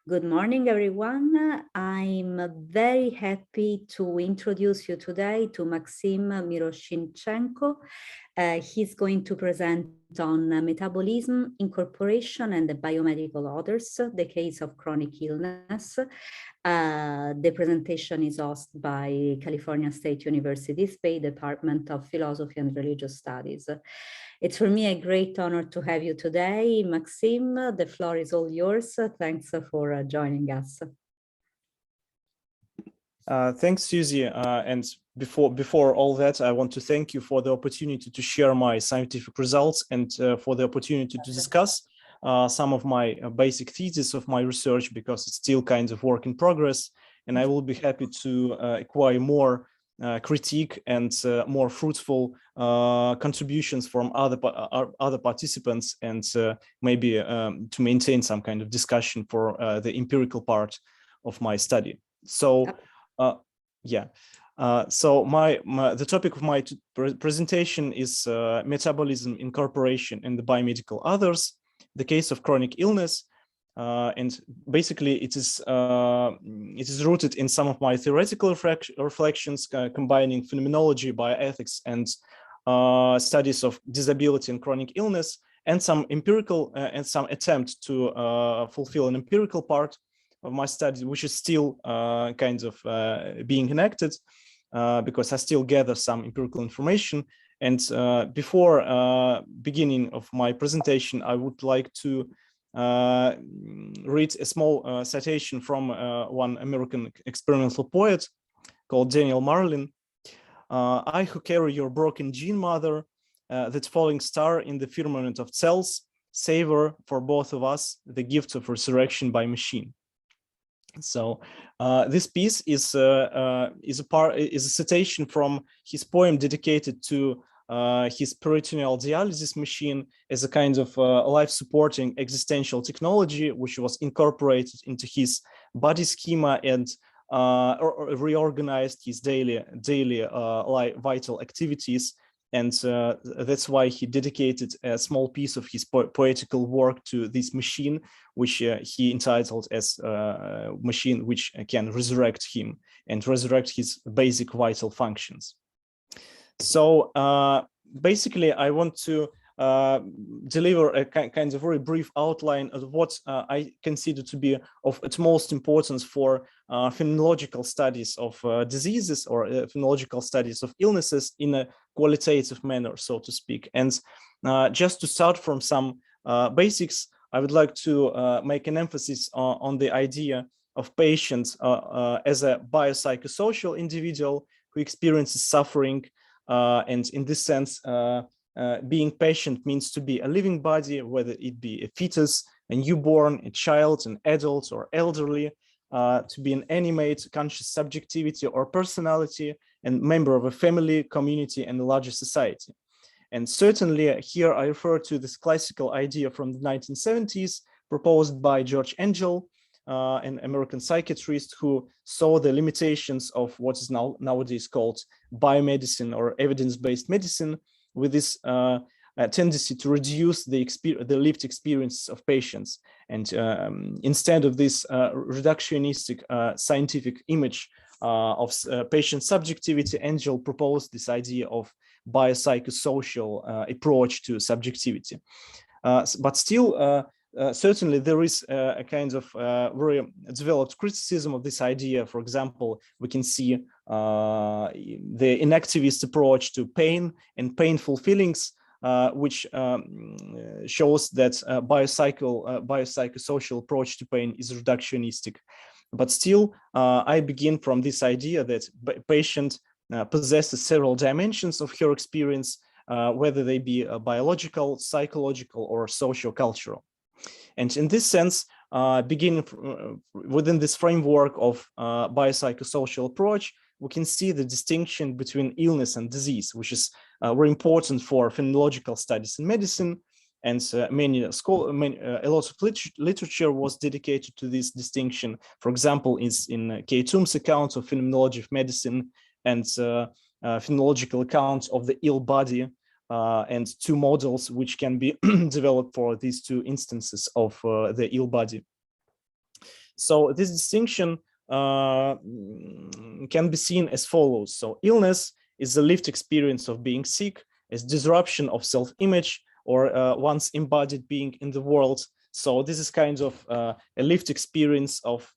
Good morning, everyone. I'm very happy to introduce you today to Maxim Miroshnichenko. He's going to present on metabolism, incorporation, and the biomedical authors, the case of chronic illness. The presentation is hosted by California State University Bay Department of Philosophy and Religious Studies. It's for me a great honor to have you today, Maxim. The floor is all yours. Thanks for joining us. Thanks, Susie. And before all that, I want to thank you for the opportunity to share my scientific results and for the opportunity to discuss some of my basic thesis of my research, because it's still kind of work in progress. And I will be happy to acquire more critique and more fruitful contributions from other participants, and maybe to maintain some kind of discussion for the empirical part of my study. So the topic of my presentation is metabolism, incorporation, and the biomedical others, the case of chronic illness. And basically, it is rooted in some of my theoretical reflections, combining phenomenology, bioethics, and studies of disability and chronic illness, and some empirical and some attempt to fulfill an empirical part of my study, which is still kind of being enacted, because I still gather some empirical information. And before beginning of my presentation, I would like to read a small citation from one American experimental poet called Daniel Marlin. I who carry your broken gene, mother, that falling star in the firmament of cells, savor for both of us the gift of resurrection by machine. So this piece is a citation from his poem dedicated to his peritoneal dialysis machine as a kind of life-supporting existential technology, which was incorporated into his body schema and or reorganized his daily vital activities. And that's why he dedicated a small piece of his poetical work to this machine, which he entitled as a machine which can resurrect him and resurrect his basic vital functions. So basically, I want to deliver a kind of very brief outline of what I consider to be of utmost importance for phenomenological studies of diseases, or phenomenological studies of illnesses in a qualitative manner, so to speak. And just to start from some basics, I would like to make an emphasis on the idea of patients as a biopsychosocial individual who experiences suffering. And in this sense, being patient means to be a living body, whether it be a fetus, a newborn, a child, an adult, or elderly, to be an animate, conscious subjectivity or personality, and member of a family, community, and a larger society. And certainly here I refer to this classical idea from the 1970s proposed by George Engel, an American psychiatrist who saw the limitations of what is nowadays called biomedicine or evidence-based medicine, with this tendency to reduce the lived experiences of patients. And instead of this reductionistic scientific image of patient subjectivity, Engel proposed this idea of biopsychosocial approach to subjectivity. But still, certainly there is a kind of very developed criticism of this idea. For example, we can see the inactivist approach to pain and painful feelings, which shows that biopsychosocial approach to pain is reductionistic. But still, I begin from this idea that patient possesses several dimensions of her experience, whether they be biological, psychological, or socio-cultural. And in this sense, beginning within this framework of biopsychosocial approach, we can see the distinction between illness and disease, which is very important for phenomenological studies in medicine. And a lot of literature was dedicated to this distinction. For example, is in Kay Toom's accounts of phenomenology of medicine and phenomenological accounts of the ill body, and two models which can be developed for these two instances of the ill body. So this distinction can be seen as follows. So illness is the lived experience of being sick, as disruption of self-image or one's embodied being in the world. So this is kind of a lived experience of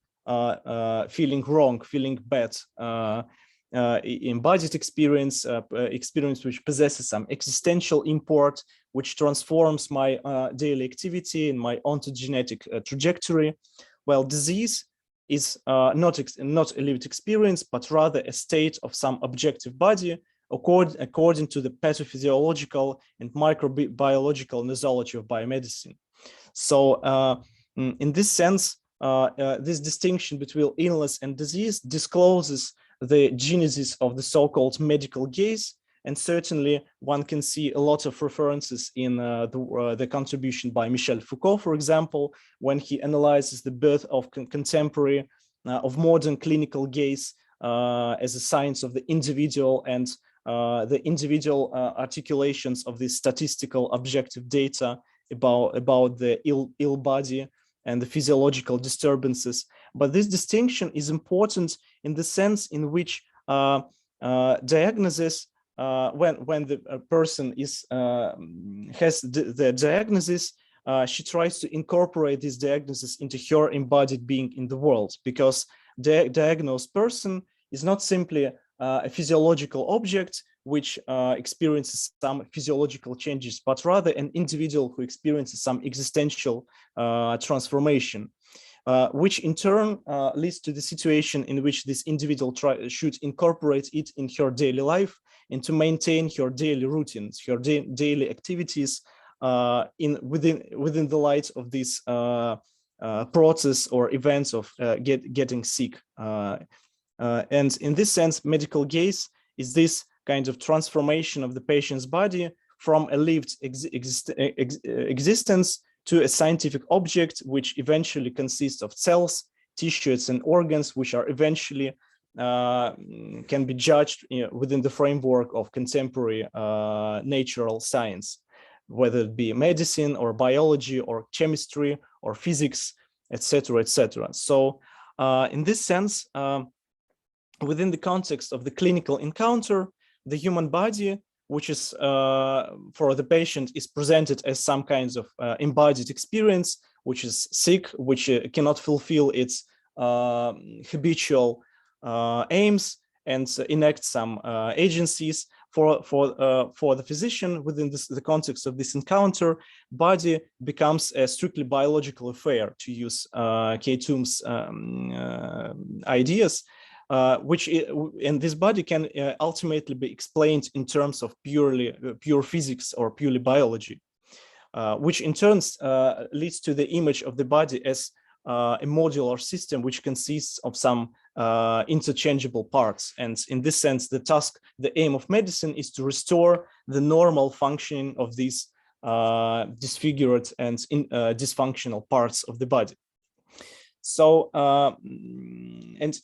feeling wrong, feeling bad, embodied experience, experience which possesses some existential import, which transforms my daily activity and my ontogenetic trajectory. While disease is not a lived experience, but rather a state of some objective body, according to the pathophysiological and microbiological nosology of biomedicine. So in this sense, this distinction between illness and disease discloses the genesis of the so-called medical gaze, and certainly one can see a lot of references in the contribution by Michel Foucault, for example, when he analyzes the birth of contemporary, of modern clinical gaze as a science of the individual and the individual articulations of the statistical objective data about the ill body and the physiological disturbances. But this distinction is important in the sense in which diagnosis, when the person is has the diagnosis, she tries to incorporate this diagnosis into her embodied being in the world, because the diagnosed person is not simply a physiological object which experiences some physiological changes, but rather an individual who experiences some existential transformation, which in turn leads to the situation in which this individual should incorporate it in her daily life and to maintain her daily routines, her daily activities within the light of this process or events of getting sick. And in this sense, medical gaze is this kind of transformation of the patient's body from a lived existence to a scientific object, which eventually consists of cells, tissues, and organs, which are eventually can be judged within the framework of contemporary natural science, whether it be medicine or biology or chemistry or physics, etc., etc. So in this sense, within the context of the clinical encounter, the human body, which is for the patient, is presented as some kinds of embodied experience, which is sick, which cannot fulfill its habitual aims and enact some agencies. For the physician, within the context of this encounter, body becomes a strictly biological affair, to use Kay Toom's ideas. And this body can ultimately be explained in terms of pure physics or purely biology, which in turn leads to the image of the body as a modular system which consists of some interchangeable parts. And in this sense, the aim of medicine is to restore the normal functioning of these disfigured and dysfunctional parts of the body. So, and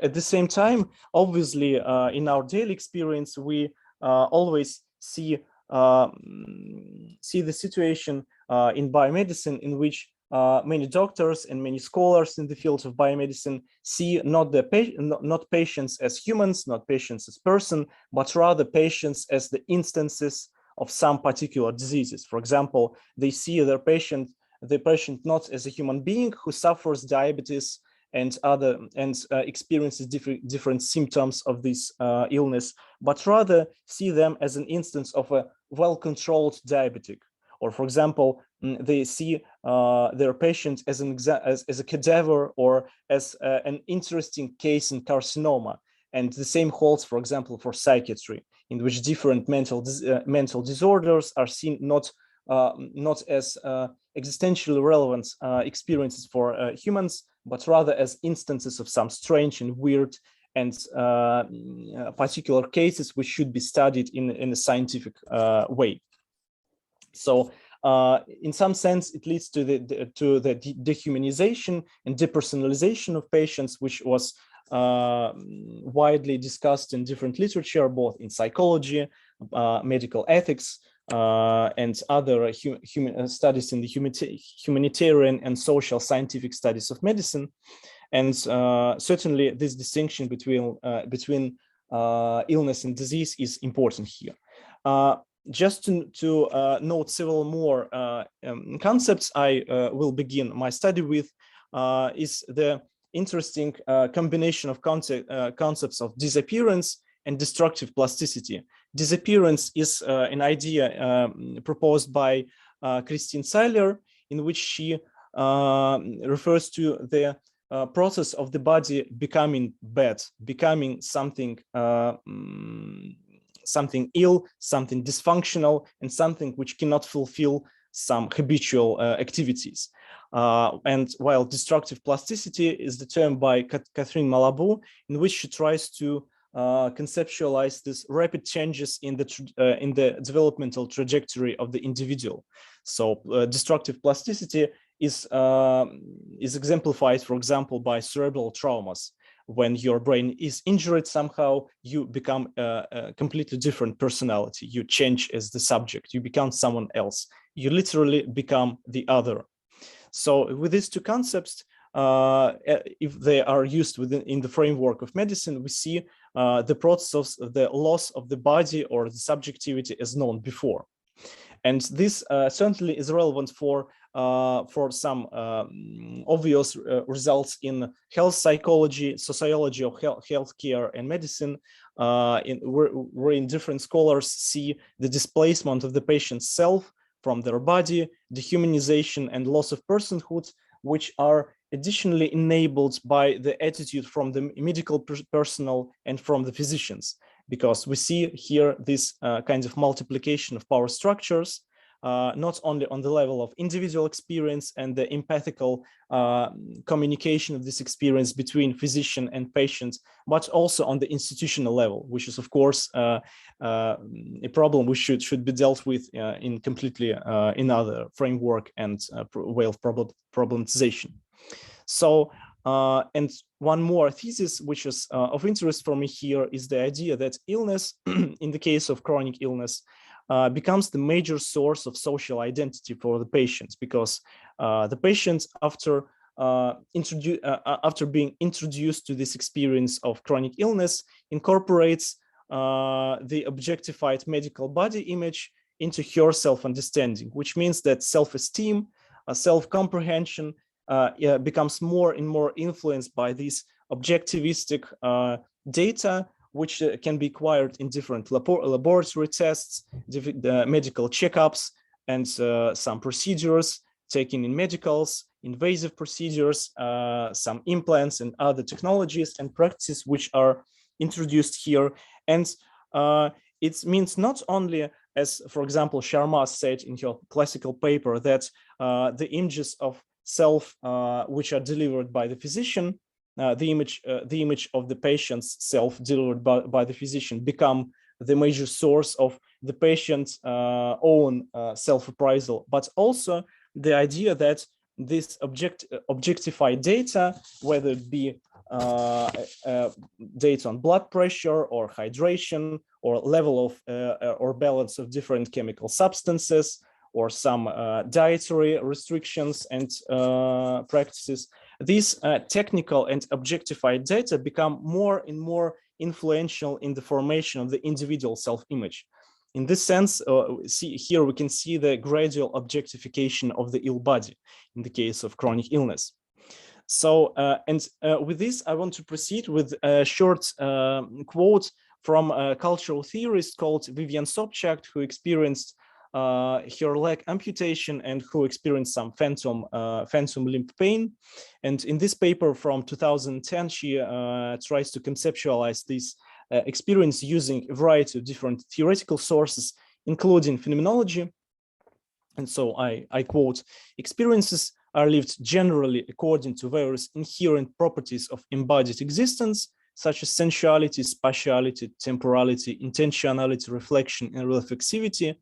at the same time, obviously, in our daily experience, we always see the situation in biomedicine in which many doctors and many scholars in the field of biomedicine see not patients as humans, not patients as person, but rather patients as the instances of some particular diseases. For example, they see the patient not as a human being who suffers diabetes and experiences different symptoms of this illness, but rather see them as an instance of a well-controlled diabetic. Or, for example, they see their patient as a cadaver or as an interesting case in carcinoma. And the same holds, for example, for psychiatry, in which different mental disorders are seen not as existentially relevant experiences for humans, but rather as instances of some strange and weird and particular cases which should be studied in a scientific way. So in some sense, it leads to the dehumanization and depersonalization of patients, which was widely discussed in different literature, both in psychology, medical ethics, and other studies in the humanitarian and social scientific studies of medicine. And certainly this distinction between illness and disease is important here. Just to note several more concepts I will begin my study with is the interesting combination of concepts of disappearance and destructive plasticity. Disappearance is an idea proposed by Christine Seiler, in which she refers to the process of the body becoming bad, becoming something something ill, something dysfunctional, and something which cannot fulfill some habitual activities. And while destructive plasticity is the term by Catherine Malabou, in which she tries to conceptualize these rapid changes in the developmental trajectory of the individual. So destructive plasticity is exemplified, for example, by cerebral traumas. When your brain is injured somehow, you become a completely different personality. You change as the subject. You become someone else. You literally become the other. So with these two concepts, if they are used in the framework of medicine, we see the process of the loss of the body or the subjectivity as known before. And this certainly is relevant for some obvious results in health psychology, sociology of healthcare and medicine, wherein different scholars see the displacement of the patient's self from their body, dehumanization and loss of personhood, which are additionally enabled by the attitude from the medical personnel and from the physicians, because we see here this kind of multiplication of power structures, not only on the level of individual experience and the empathical communication of this experience between physician and patient, but also on the institutional level, which is, of course, a problem which should be dealt with in completely another framework and way of problematization. So, and one more thesis, which is of interest for me here, is the idea that illness, in the case of chronic illness, becomes the major source of social identity for the patients, because the patients, after being introduced to this experience of chronic illness, incorporates the objectified medical body image into her self-understanding, which means that self-esteem, self-comprehension becomes more and more influenced by these objectivistic data, which can be acquired in different laboratory tests, medical checkups, and some procedures taken in medicals, invasive procedures, some implants and other technologies and practices which are introduced here. And it means not only, as for example, Sharma said in her classical paper, that the images of self which are delivered by the physician, the image of the patient's self delivered by the physician become the major source of the patient's own self-appraisal, but also the idea that this objectified data, whether it be data on blood pressure or hydration or level of or balance of different chemical substances, or some dietary restrictions and practices, these technical and objectified data become more and more influential in the formation of the individual self-image. In this sense, here we can see the gradual objectification of the ill body in the case of chronic illness. So, with this, I want to proceed with a short quote from a cultural theorist called Vivian Sobchak, who experienced her leg amputation and who experienced some phantom limb pain. And in this paper from 2010, she tries to conceptualize this experience using a variety of different theoretical sources, including phenomenology. And so I quote, "Experiences are lived generally according to various inherent properties of embodied existence, such as sensuality, spatiality, temporality, intentionality, reflection, and reflexivity.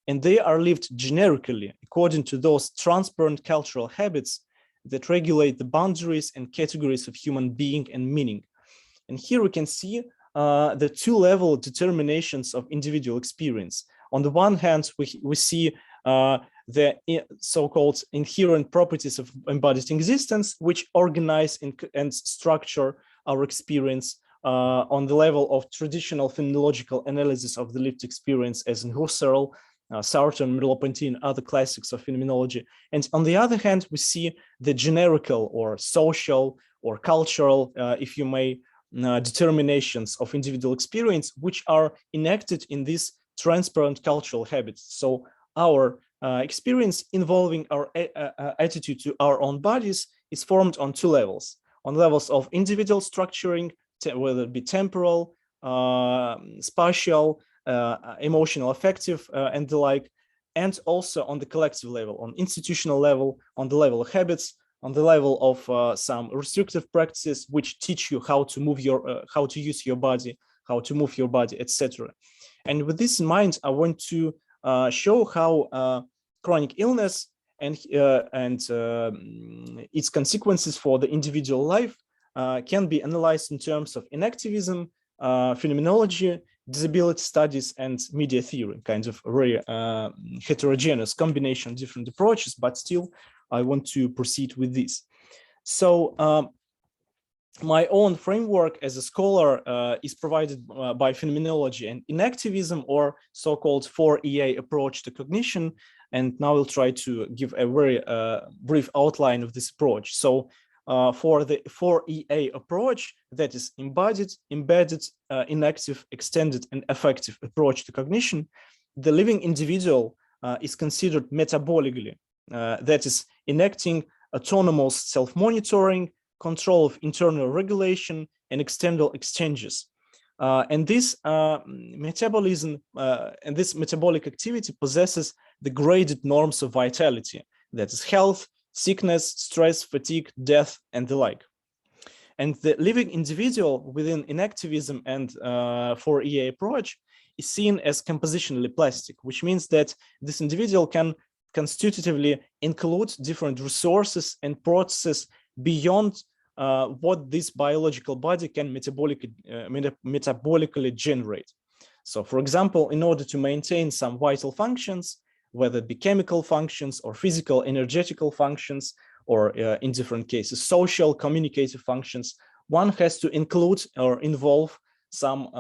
And they are lived generically according to those transparent cultural habits that regulate the boundaries and categories of human being and meaning." And here we can see the two-level determinations of individual experience. On the one hand, we see the so-called inherent properties of embodied existence, which organize and structure our experience on the level of traditional phenomenological analysis of the lived experience, as in Husserl, Sartre, Merleau-Ponty, and other classics of phenomenology. And on the other hand, we see the generical or social or cultural, if you may, determinations of individual experience, which are enacted in these transparent cultural habits. So our experience involving our attitude to our own bodies is formed on two levels. On levels of individual structuring, whether it be temporal, spatial, emotional, affective, and the like, and also on the collective level, on institutional level, on the level of habits, on the level of some restrictive practices which teach you how to move how to use your body, how to move your body, etc. And with this in mind, I want to show how chronic illness and its consequences for the individual life can be analyzed in terms of inactivism, phenomenology, disability studies, and media theory, kind of very heterogeneous combination of different approaches, but still I want to proceed with this. So my own framework as a scholar is provided by phenomenology and inactivism, or so-called 4EA approach to cognition. And now I'll try to give a very brief outline of this approach. So for the 4EA approach, that is embodied, embedded, inactive, extended, and affective approach to cognition, the living individual is considered metabolically, that is enacting autonomous self-monitoring, control of internal regulation, and external exchanges. And this metabolism and this metabolic activity possesses the graded norms of vitality, that is health, sickness, stress, fatigue, death, and the like. And the living individual within inactivism and 4EA approach is seen as compositionally plastic, which means that this individual can constitutively include different resources and processes beyond what this biological body can metabolically generate. So, for example, in order to maintain some vital functions, whether it be chemical functions or physical, energetical functions, or in different cases, social, communicative functions, one has to include or involve some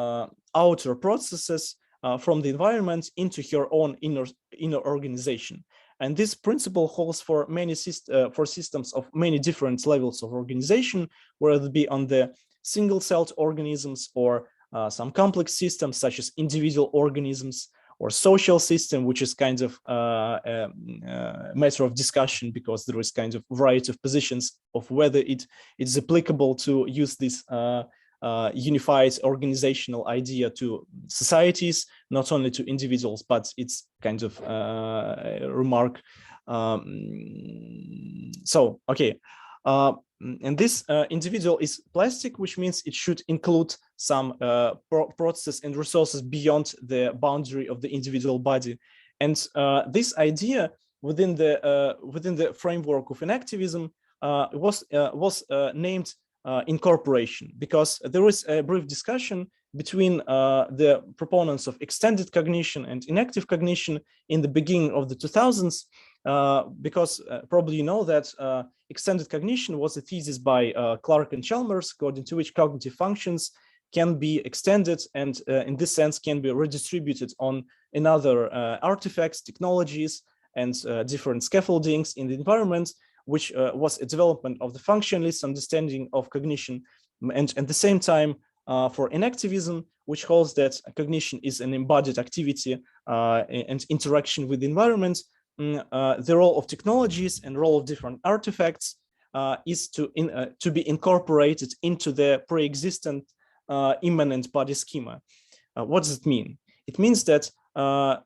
outer processes from the environment into her own inner organization. And this principle holds for many systems of many different levels of organization, whether it be on the single-celled organisms or some complex systems such as individual organisms, or social system, which is kind of a matter of discussion, because there is kind of variety of positions of whether it is applicable to use this unified organizational idea to societies, not only to individuals, but it's kind of remark. So, okay. And this individual is plastic, which means it should include some processes and resources beyond the boundary of the individual body. And this idea within the framework of inactivism was named Incorporation, because there was a brief discussion between the proponents of extended cognition and inactive cognition in the beginning of the 2000s, because probably you know that extended cognition was a thesis by Clark and Chalmers, according to which cognitive functions can be extended and in this sense can be redistributed on another artifacts, technologies, and different scaffoldings in the environment, which was a development of the functionalist understanding of cognition. And at the same time, for inactivism, which holds that cognition is an embodied activity and interaction with the environment, the role of technologies and role of different artifacts is to be incorporated into the pre-existent immanent body schema. What does it mean? It means that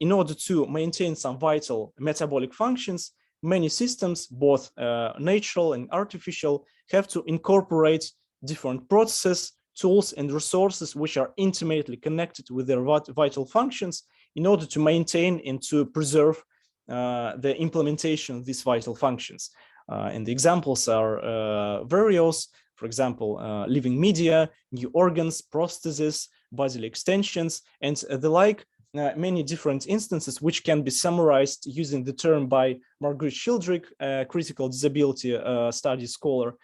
in order to maintain some vital metabolic functions, many systems, both natural and artificial, have to incorporate different processes, tools, and resources which are intimately connected with their vital functions in order to maintain and to preserve the implementation of these vital functions. And the examples are various, for example, living media, new organs, prostheses, bodily extensions, and the like, many different instances, which can be summarized using the term by Margaret Shildrick, a critical disability study scholar.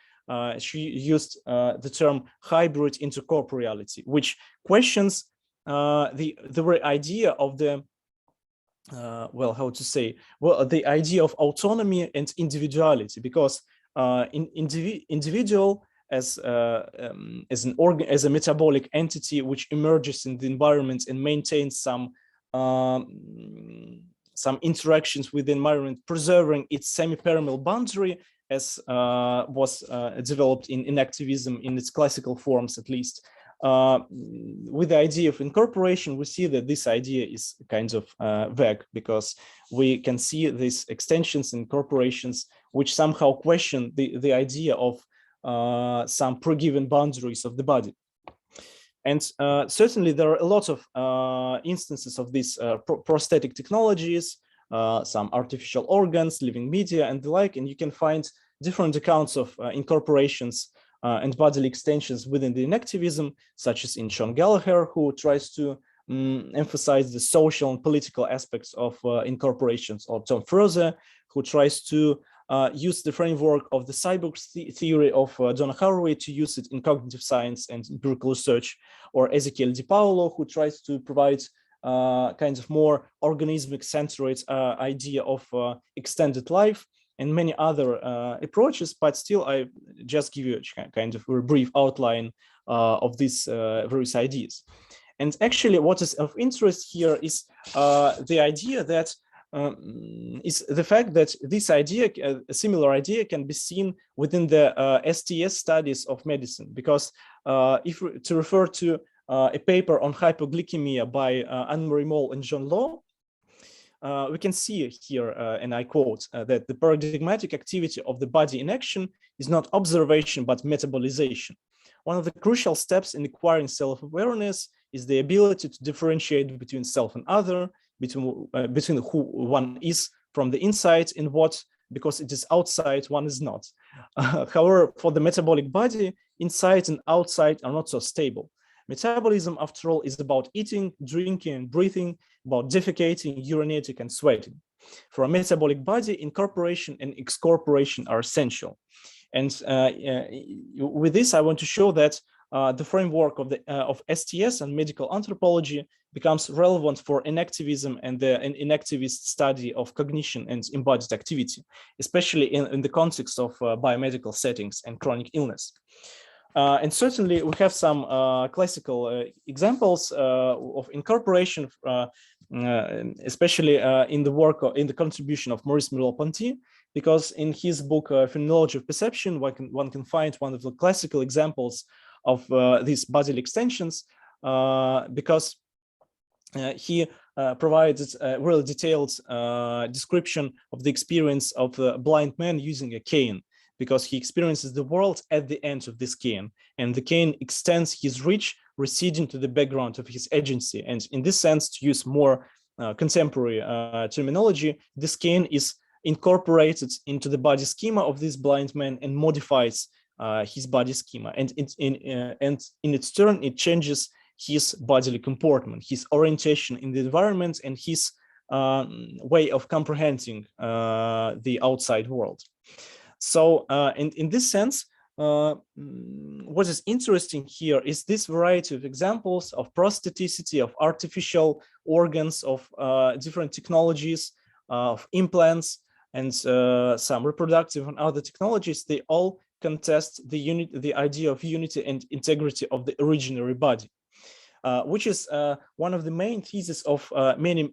She used the term hybrid intercorporeality, which questions the very idea of the the idea of autonomy and individuality, because individual as an organ, as a metabolic entity which emerges in the environment and maintains some interactions with the environment, preserving its semi-permeable boundary, as was developed in activism in its classical forms, at least. With the idea of incorporation, we see that this idea is kind of vague, because we can see these extensions and incorporations which somehow question the idea of some pre-given boundaries of the body. And certainly there are a lot of instances of these prosthetic technologies, some artificial organs, living media, and the like, and you can find different accounts of incorporations and bodily extensions within the inactivism, such as in Sean Gallagher, who tries to emphasize the social and political aspects of incorporations, or Tom Froese, who tries to use the framework of the cyborgs theory of Donna Haraway to use it in cognitive science and empirical research, or Ezequiel Di Paolo, who tries to provide kind of more organismic-centered idea of extended life, and many other approaches. But still, I just give you a kind of a brief outline of these various ideas. And actually, what is of interest here is the idea that is the fact that this idea, a similar idea, can be seen within the STS studies of medicine. Because if to refer to a paper on hypoglycemia by Anne-Marie Moll and John Law, we can see here, and I quote, that the paradigmatic activity of the body in action is not observation, but metabolization. One of the crucial steps in acquiring self-awareness is the ability to differentiate between self and other, between who one is from the inside and what, because it is outside, one is not. However, for the metabolic body, inside and outside are not so stable. Metabolism, after all, is about eating, drinking, and breathing, about defecating, urinating, and sweating. For a metabolic body, incorporation and excorporation are essential. And with this, I want to show that the framework of STS and medical anthropology becomes relevant for inactivism and the inactivist study of cognition and embodied activity, especially in the context of biomedical settings and chronic illness. And certainly we have some classical examples of incorporation, especially in the work, in the contribution of Maurice Merleau-Ponty, because in his book, Phenomenology of Perception, one can find one of the classical examples of these bodily extensions, because he provides a really detailed description of the experience of a blind man using a cane, because he experiences the world at the end of this cane, and the cane extends his reach, receding to the background of his agency. And in this sense, to use more contemporary terminology, this cane is incorporated into the body schema of this blind man and modifies his body schema. And in its turn, it changes his bodily comportment, his orientation in the environment, and his way of comprehending the outside world. So in this sense, what is interesting here is this variety of examples of prostheticity, of artificial organs, of different technologies, of implants, and some reproductive and other technologies. They all contest the idea of unity and integrity of the originary body, which is one of the main theses of many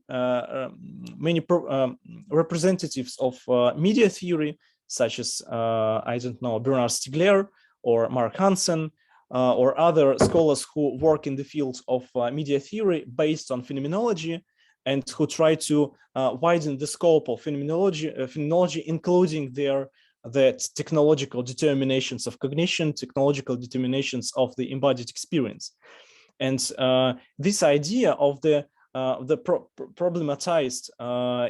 representatives of media theory, such as, I don't know, Bernard Stiegler or Mark Hansen, or other scholars who work in the field of media theory based on phenomenology, and who try to widen the scope of phenomenology, including the technological determinations of cognition, technological determinations of the embodied experience. And this idea of the problematized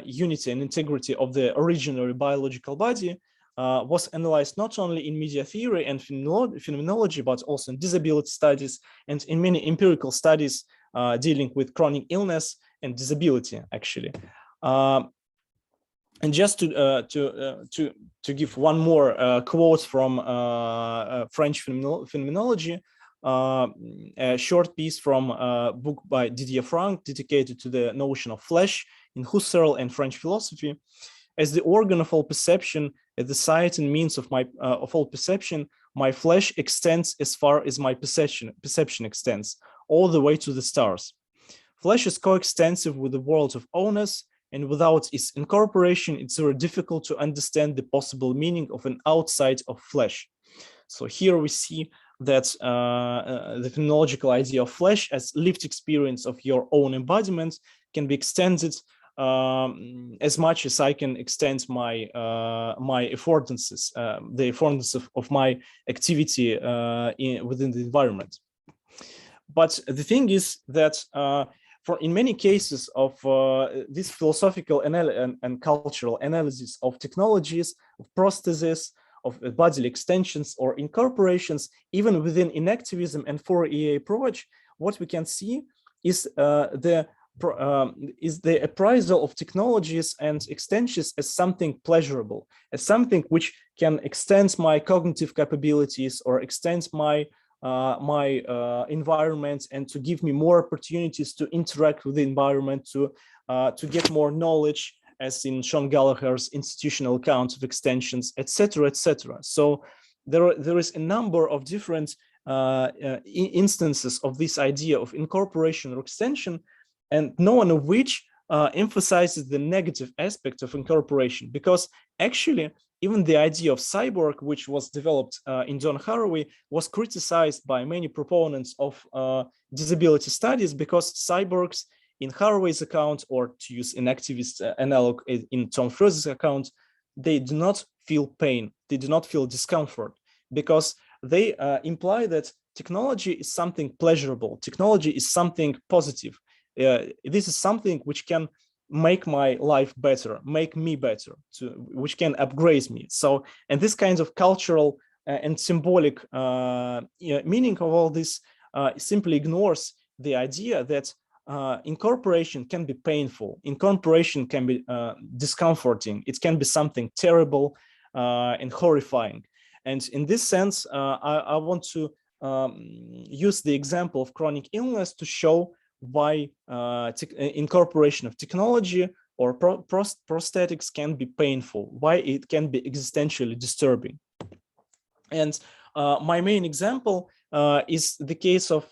unity and integrity of the originary biological body was analyzed not only in media theory and phenomenology, but also in disability studies and in many empirical studies dealing with chronic illness and disability, actually. And just to give one more quote from French phenomenology, a short piece from a book by Didier Franck dedicated to the notion of flesh in Husserl and French philosophy. As the organ of all perception, as the site and means of all perception, my flesh extends as far as my perception extends, all the way to the stars. Flesh is coextensive with the world of owners, and without its incorporation, it's very difficult to understand the possible meaning of an outside of flesh. So here we see that the phenomenological idea of flesh as lived experience of your own embodiment can be extended as much as I can extend my affordances, the affordance of my activity within the environment. But the thing is that in many cases of this philosophical and cultural analysis of technologies, of prostheses, of bodily extensions or incorporations, even within inactivism and 4EA approach, what we can see is the appraisal of technologies and extensions as something pleasurable, as something which can extend my cognitive capabilities or extend my environment, and to give me more opportunities to interact with the environment, to get more knowledge, as in Sean Gallagher's institutional account of extensions, etc., etc. So there is a number of different instances of this idea of incorporation or extension, and no one of which emphasizes the negative aspect of incorporation, because actually even the idea of cyborg, which was developed in John Haraway, was criticized by many proponents of disability studies, because cyborgs in Haraway's account, or to use an activist analog in Tom Froze's account, they do not feel pain, they do not feel discomfort, because they imply that technology is something pleasurable, technology is something positive. This is something which can make my life better, make me better, which can upgrade me. So, and this kind of cultural and symbolic meaning of all this simply ignores the idea that incorporation can be painful, incorporation can be discomforting, it can be something terrible and horrifying. And in this sense, I want to use the example of chronic illness to show why incorporation of technology or prosthetics can be painful, why it can be existentially disturbing. And my main example is the case of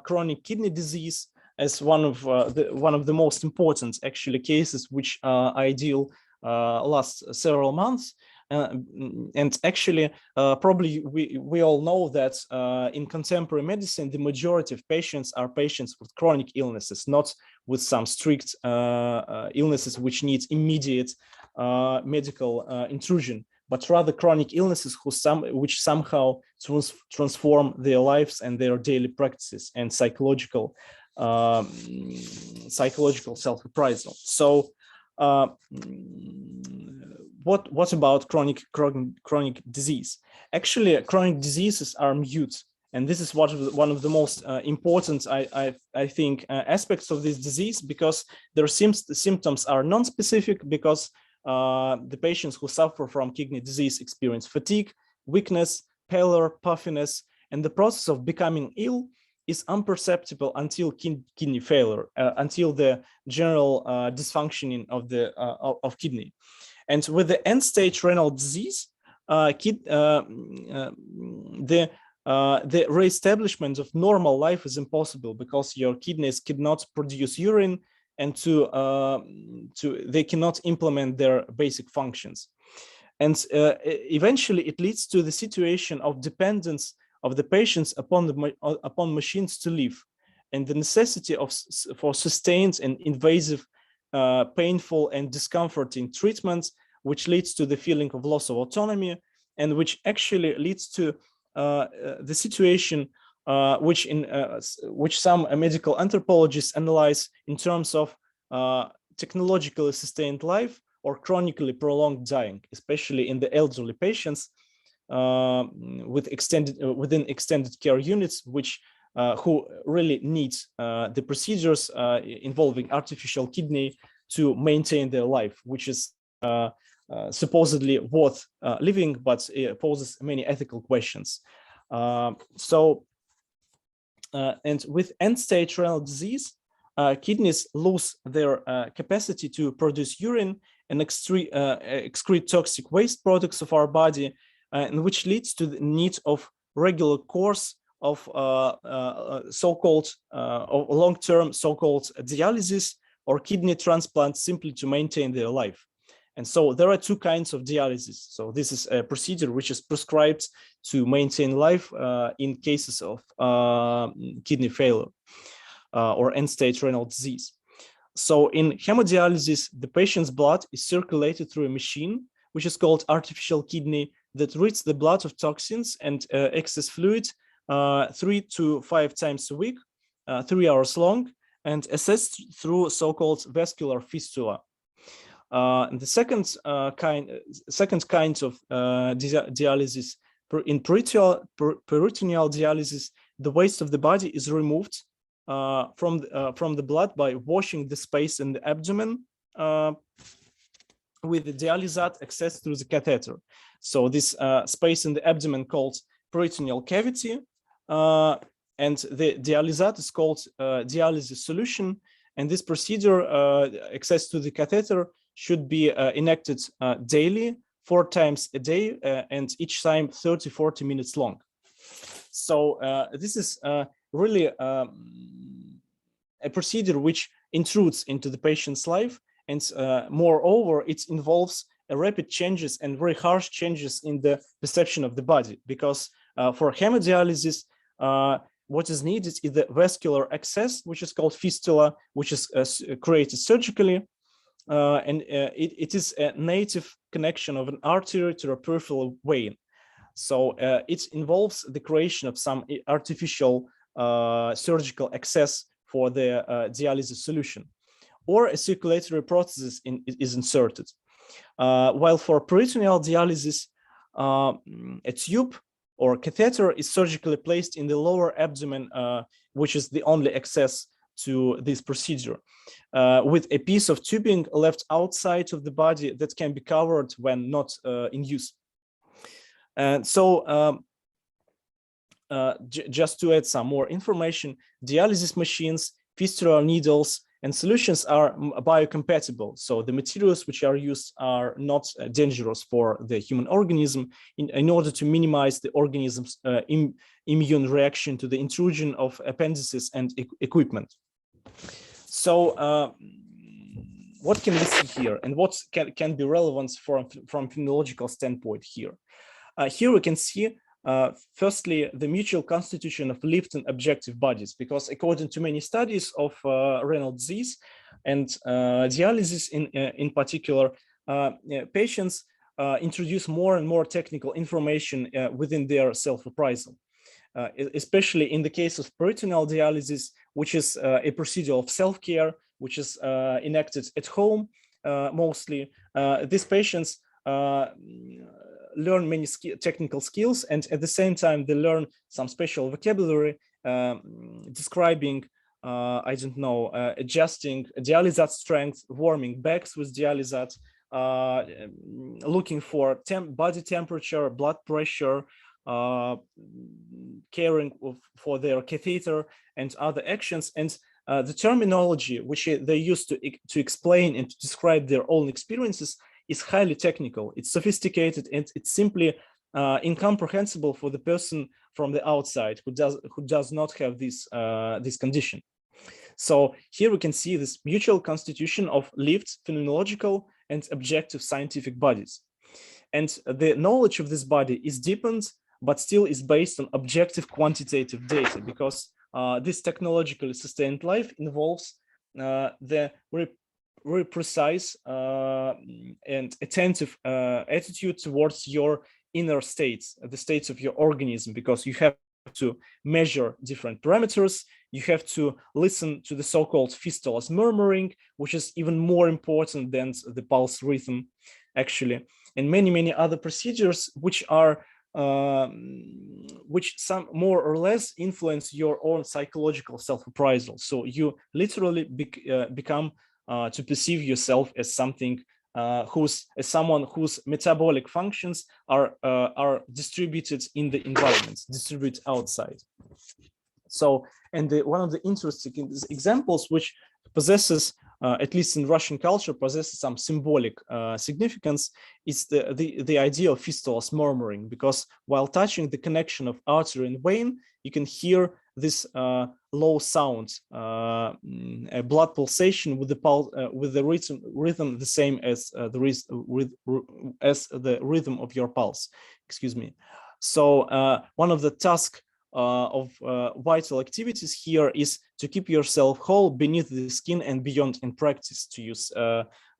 chronic kidney disease, as one of the most important actually cases which I deal last several months. And actually, probably we all know that in contemporary medicine, the majority of patients are patients with chronic illnesses, not with some strict illnesses which need immediate medical intrusion, but rather chronic illnesses which somehow transform their lives and their daily practices and psychological self-appraisal. So what about chronic disease? Actually, chronic diseases are mute, and this is one of the most important, I think, aspects of this disease, because the symptoms are non-specific, because the patients who suffer from kidney disease experience fatigue, weakness, pallor, puffiness, and the process of becoming ill is imperceptible until kidney failure, until the general dysfunctioning of kidney. And with the end-stage renal disease, the reestablishment of normal life is impossible, because your kidneys cannot produce urine, and they cannot implement their basic functions. And eventually it leads to the situation of dependence of the patients upon machines to live, and the necessity for sustained and invasive, painful and discomforting treatments, which leads to the feeling of loss of autonomy, and which actually leads to the situation which some medical anthropologists analyze in terms of technologically sustained life or chronically prolonged dying, especially in the elderly patients within extended care units, which who really need the procedures involving artificial kidney to maintain their life, which is supposedly worth living, but it poses many ethical questions. And with end-stage renal disease, kidneys lose their capacity to produce urine and excrete toxic waste products of our body, and which leads to the need of regular course of so-called long-term so-called dialysis or kidney transplant simply to maintain their life. And so there are two kinds of dialysis. So this is a procedure which is prescribed to maintain life in cases of kidney failure or end-stage renal disease. So in hemodialysis, the patient's blood is circulated through a machine, which is called artificial kidney, that rids the blood of toxins and excess fluid 3 to 5 times a week, 3 hours long, and assessed through so-called vascular fistula. And the second kind of dialysis, in peritoneal dialysis, the waste of the body is removed from the blood by washing the space in the abdomen with the dialysate accessed through the catheter. So this space in the abdomen called peritoneal cavity, and the dialysate is called dialysis solution. And this procedure, access to the catheter, should be enacted daily, 4 times a day, and each time 30-40 minutes long. So this is really a procedure which intrudes into the patient's life, and moreover, it involves rapid changes and very harsh changes in the perception of the body, because for hemodialysis, what is needed is the vascular access, which is called fistula, which is created surgically, and it is a native connection of an artery to a peripheral vein. So it involves the creation of some artificial surgical access for the dialysis solution, or a circulatory prosthesis is inserted. While for peritoneal dialysis, a tube or catheter is surgically placed in the lower abdomen, which is the only access to this procedure, with a piece of tubing left outside of the body that can be covered when not in use. And so just to add some more information, dialysis machines, fistular needles, and solutions are biocompatible. So the materials which are used are not dangerous for the human organism in order to minimize the organism's immune reaction to the intrusion of appendices and equipment. So what can we see here, and what can be relevant from phenomenological standpoint here? Here we can see firstly, the mutual constitution of lived and objective bodies, because according to many studies of renal disease and dialysis in particular, patients introduce more and more technical information within their self-appraisal, especially in the case of peritoneal dialysis, which is a procedure of self-care, which is enacted at home mostly. These patients learn many technical skills, and at the same time they learn some special vocabulary describing I don't know, adjusting dialysate strength, warming bags with dialysate, looking for body temperature, blood pressure, caring for their catheter and other actions. And the terminology which they use to explain and to describe their own experiences is highly technical. It's sophisticated, and it's simply incomprehensible for the person from the outside who does not have this condition. So here we can see this mutual constitution of lived phenomenological and objective scientific bodies. And the knowledge of this body is deepened, but still is based on objective quantitative data, because this technologically sustained life involves the very precise and attentive attitude towards your inner states, the states of your organism, because you have to measure different parameters. You have to listen to the so-called fistula's murmuring, which is even more important than the pulse rhythm, actually, and many other procedures which are which some more or less influence your own psychological self-appraisal. So you literally become to perceive yourself as something as someone whose metabolic functions are distributed in the environment, distributed outside. So, and one of the interesting examples which possesses, at least in Russian culture, possesses some symbolic significance is the idea of fistula's murmuring, because while touching the connection of artery and vein, you can hear this low sound, a blood pulsation with the rhythm the same as the rhythm of your pulse. Excuse me. So one of the tasks of vital activities here is to keep yourself whole beneath the skin and beyond in practice, to use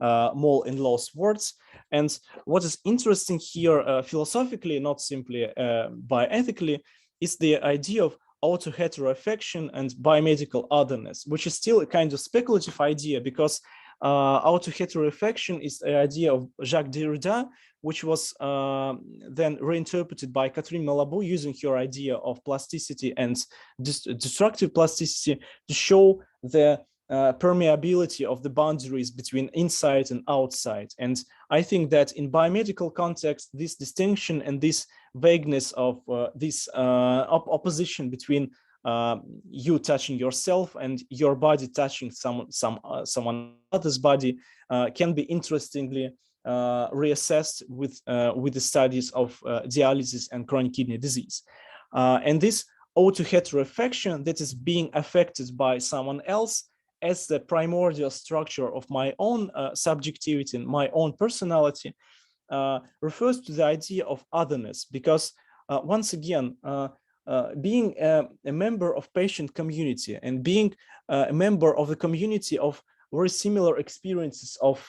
Moll and Law's words. And what is interesting here philosophically, not simply bioethically, is the idea of auto-heteroaffection and biomedical otherness, which is still a kind of speculative idea, because auto-heteroaffection is the idea of Jacques Derrida, which was then reinterpreted by Catherine Malabou using her idea of plasticity and destructive plasticity to show the permeability of the boundaries between inside and outside. And I think that in biomedical context, this distinction and this vagueness of this opposition between you touching yourself and your body touching someone other's body can be interestingly reassessed with the studies of dialysis and chronic kidney disease. And this auto-heteroaffection that is being affected by someone else as the primordial structure of my own subjectivity and my own personality refers to the idea of otherness, because once again, being a member of patient community and being a member of the community of very similar experiences of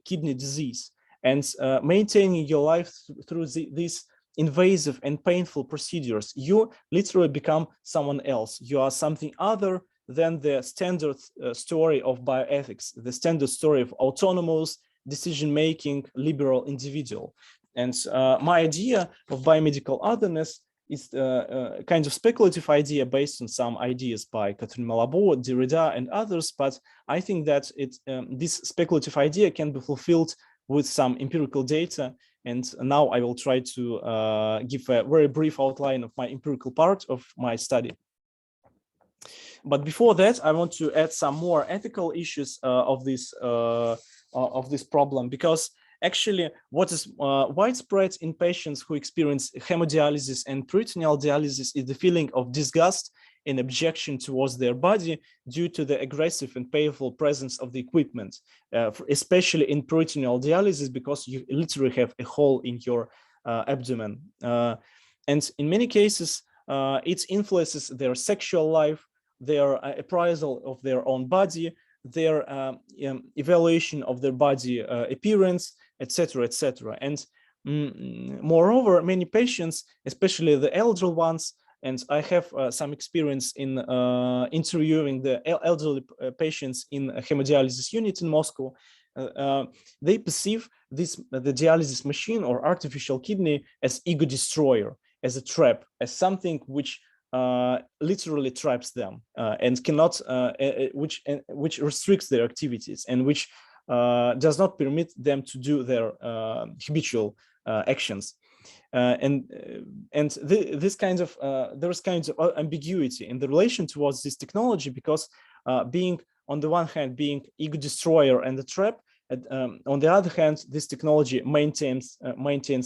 kidney disease and maintaining your life through these invasive and painful procedures, you literally become someone else. You are something other than the standard story of bioethics, the standard story of autonomous, decision-making, liberal individual. And my idea of biomedical otherness is a kind of speculative idea based on some ideas by Catherine Malabou, Derrida, and others. But I think that this speculative idea can be fulfilled with some empirical data. And now I will try to give a very brief outline of my empirical part of my study. But before that, I want to add some more ethical issues of this problem, because actually, what is widespread in patients who experience hemodialysis and peritoneal dialysis is the feeling of disgust and objection towards their body due to the aggressive and painful presence of the equipment, especially in peritoneal dialysis, because you literally have a hole in your abdomen. And in many cases, it influences their sexual life, their appraisal of their own body, their evaluation of their body appearance, etc., etc. And moreover, many patients, especially the elderly ones, and I have some experience in interviewing the elderly patients in a hemodialysis unit in Moscow, they perceive the dialysis machine or artificial kidney as ego destroyer, as a trap, as something which literally traps them and cannot, which restricts their activities and which does not permit them to do their habitual actions. This kind of there's kinds of ambiguity in the relation towards this technology, because being on the one hand being ego destroyer and a trap, on the other hand, this technology maintains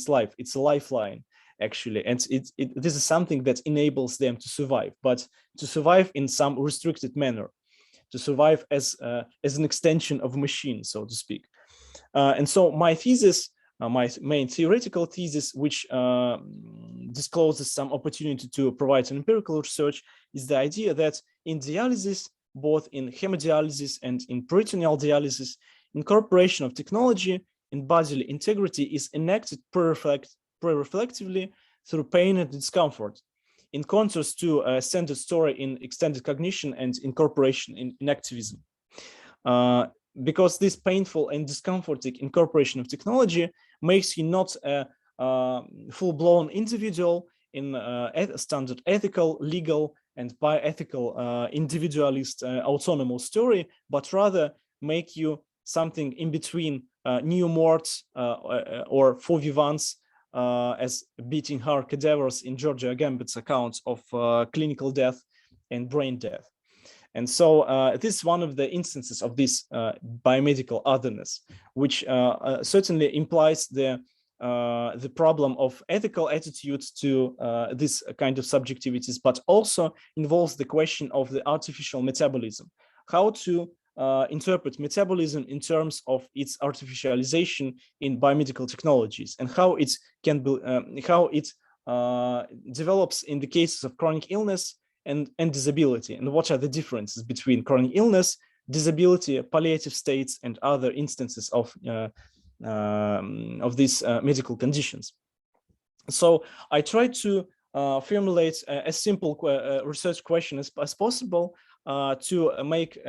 life. It's a lifeline, actually, and this is something that enables them to survive, but to survive in some restricted manner, to survive as an extension of a machine, so to speak. And so my thesis, my main theoretical thesis, which discloses some opportunity to provide an empirical research, is the idea that in dialysis, both in hemodialysis and in peritoneal dialysis, incorporation of technology in bodily integrity is enacted pre-reflectively through pain and discomfort, in contrast to a standard story in extended cognition and incorporation in activism. Because this painful and discomforting incorporation of technology makes you not a full-blown individual. in standard ethical, legal, and bioethical individualist autonomous story, but rather make you something in between neo-morts or faux vivants, as beating heart cadavers in Georgia Gambit's accounts of clinical death and brain death. And so this is one of the instances of this biomedical otherness, which certainly implies the problem of ethical attitudes to this kind of subjectivities, but also involves the question of the artificial metabolism, how to interpret metabolism in terms of its artificialization in biomedical technologies, and how it can be, how it develops in the cases of chronic illness and disability, and what are the differences between chronic illness, disability, palliative states, and other instances of these medical conditions. So I tried to formulate a simple research question as possible to make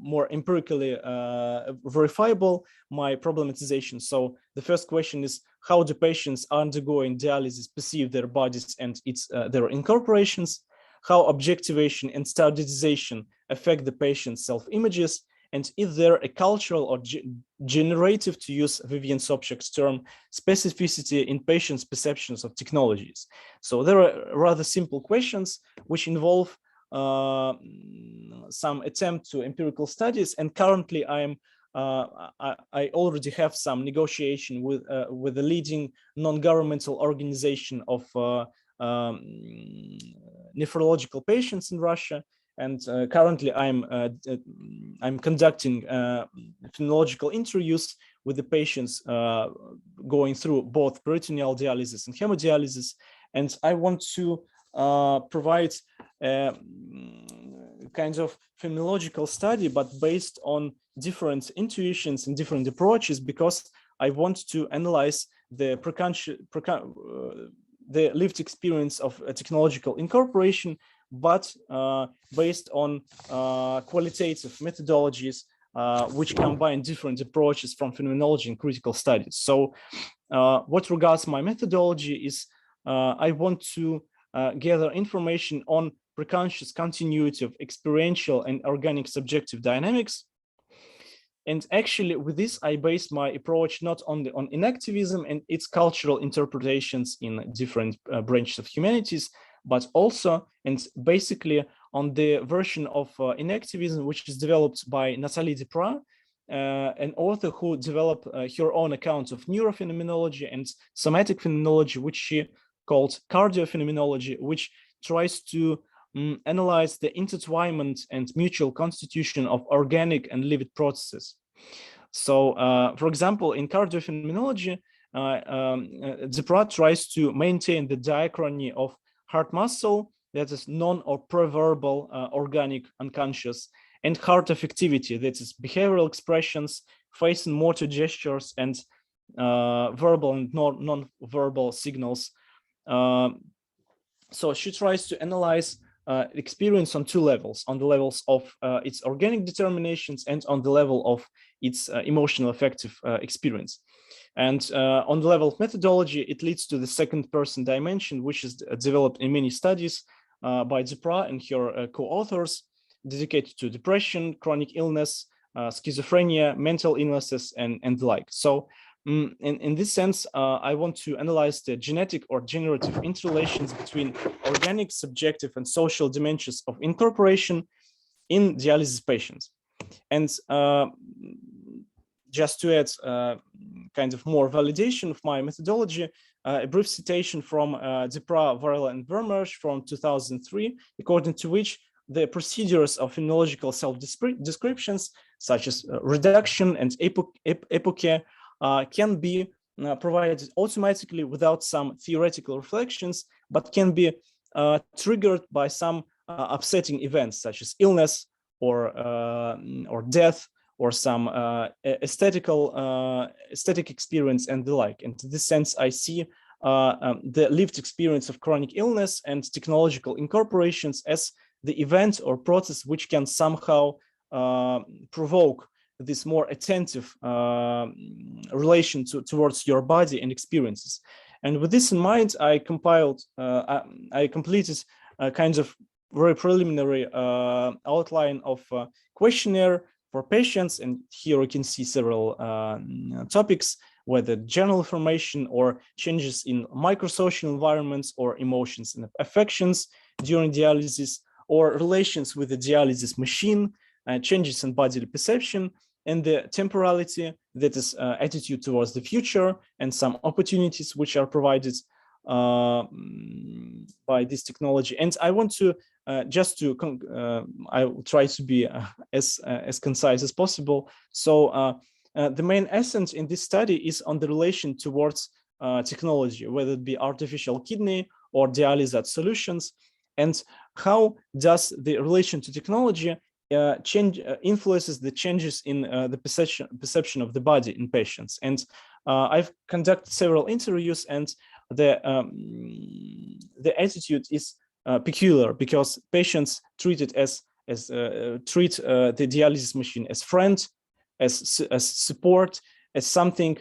more empirically verifiable my problematization. So the first question is, how do patients undergoing dialysis perceive their bodies and their incorporations? How objectivation and standardization affect the patient's self-images? And is there a cultural or generative, to use Vivian Sobchak's term, specificity in patients' perceptions of technologies? So there are rather simple questions which involve some attempt to empirical studies, and currently I already have some negotiation with the leading non-governmental organization of nephrological patients in Russia, and currently I'm conducting phenological interviews with the patients going through both peritoneal dialysis and hemodialysis, and I want to provide a kind of phenomenological study, but based on different intuitions and different approaches, because I want to analyze the lived experience of a technological incorporation, but based on qualitative methodologies which combine different approaches from phenomenology and critical studies. So what regards my methodology is I want to gather information on preconscious continuity of experiential and organic subjective dynamics. And actually with this, I base my approach not only on inactivism and its cultural interpretations in different branches of humanities, but also and basically on the version of inactivism which is developed by Nathalie Duprat, an author who developed her own account of neurophenomenology and somatic phenomenology, which she called cardiophenomenology, which tries to analyze the intertwinement and mutual constitution of organic and lived processes. So, for example, in cardiophenomenology, Duprat tries to maintain the diachrony of heart muscle, that is non or pre-verbal organic unconscious, and heart affectivity, that is behavioral expressions, face and motor gestures, and verbal and non-verbal signals. So she tries to analyze experience on two levels, on the levels of its organic determinations and on the level of its emotional affective experience. And on the level of methodology, it leads to the second person dimension, which is developed in many studies by Duprat and her co-authors, dedicated to depression, chronic illness, schizophrenia, mental illnesses, and the like. So in this sense, I want to analyze the genetic or generative interrelations between organic, subjective, and social dimensions of incorporation in dialysis patients. And just to add kind of more validation of my methodology, a brief citation from Duprat, Varela, and Vermersch from 2003, according to which the procedures of phenological self-descriptions, such as reduction and epoche, can be provided automatically without some theoretical reflections, but can be triggered by some upsetting events such as illness or death or some aesthetic experience and the like. And in this sense, I see the lived experience of chronic illness and technological incorporations as the event or process which can somehow provoke this more attentive relation towards your body and experiences. And with this in mind, I completed a kind of very preliminary outline of a questionnaire for patients. And here we can see several topics, whether general information or changes in microsocial environments or emotions and affections during dialysis, or relations with the dialysis machine, changes in bodily perception, and the temporality, that is attitude towards the future, and some opportunities which are provided by this technology. And I want to I will try to be as concise as possible. So the main essence in this study is on the relation towards technology, whether it be artificial kidney or dialysis solutions, and how does the relation to technology influences the changes in the perception of the body in patients. And I've conducted several interviews, and the attitude is peculiar, because patients treat it treat the dialysis machine as friend, as support, as something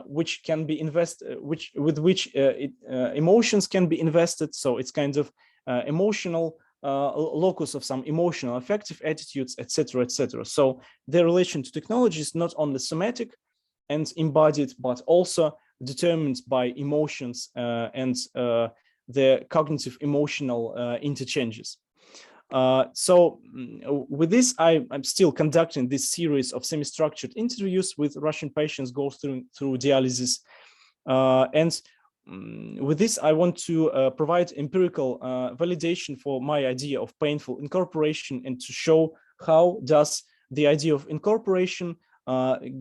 which can be invested, with which emotions can be invested. So it's kind of emotional locus of some emotional affective attitudes, etc., etc. So the relation to technology is not only somatic and embodied, but also determined by emotions and the cognitive emotional interchanges. So with this, I'm still conducting this series of semi-structured interviews with Russian patients go through dialysis. And with this, I want to provide empirical validation for my idea of painful incorporation, and to show how does the idea of incorporation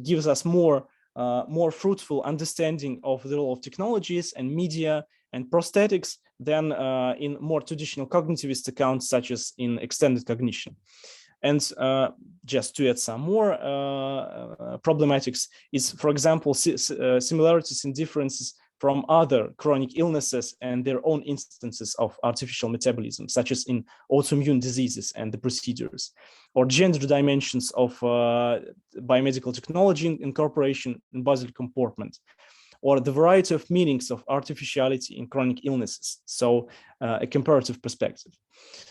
gives us more fruitful understanding of the role of technologies and media and prosthetics than in more traditional cognitivist accounts, such as in extended cognition. And just to add some more problematics is, for example, similarities and differences from other chronic illnesses and their own instances of artificial metabolism, such as in autoimmune diseases and the procedures, or gender dimensions of biomedical technology incorporation in bodily comportment, or the variety of meanings of artificiality in chronic illnesses. So a comparative perspective.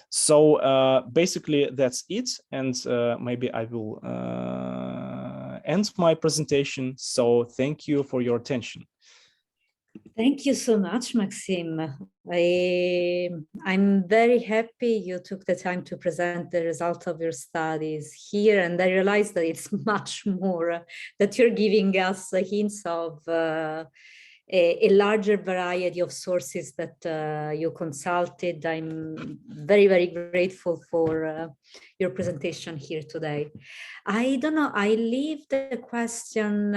So basically that's it. And maybe I will end my presentation. So thank you for your attention. Thank you so much, Maxim. I'm very happy you took the time to present the result of your studies here, and I realized that it's much more, that you're giving us hints of a larger variety of sources that you consulted. I'm very, very grateful for your presentation here today. I don't know, I leave the question,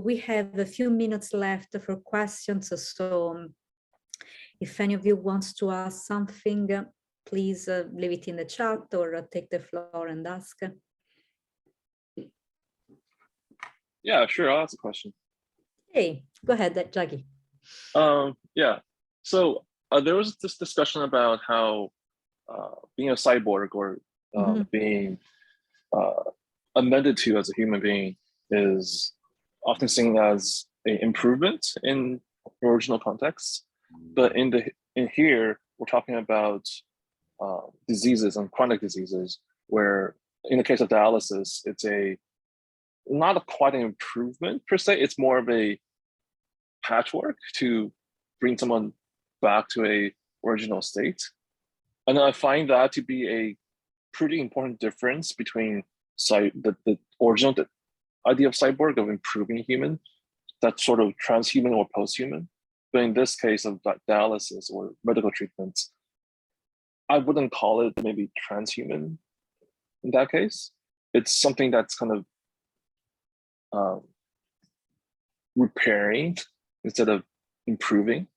we have a few minutes left for questions, so if any of you wants to ask something, please leave it in the chat or take the floor and ask. Yeah, sure, I'll ask a question. Hey, go ahead, Jackie. Yeah, so there was this discussion about how being a cyborg or being amended to as a human being is often seen as an improvement in original contexts, but in here we're talking about diseases and chronic diseases, where in the case of dialysis, it's not quite an improvement per se. It's more of a patchwork to bring someone back to a original state. And I find that to be a pretty important difference between the original idea of cyborg, of improving human, that's sort of transhuman or post-human. But in this case of dialysis or medical treatments, I wouldn't call it maybe transhuman in that case. It's something that's kind of repairing instead of improving.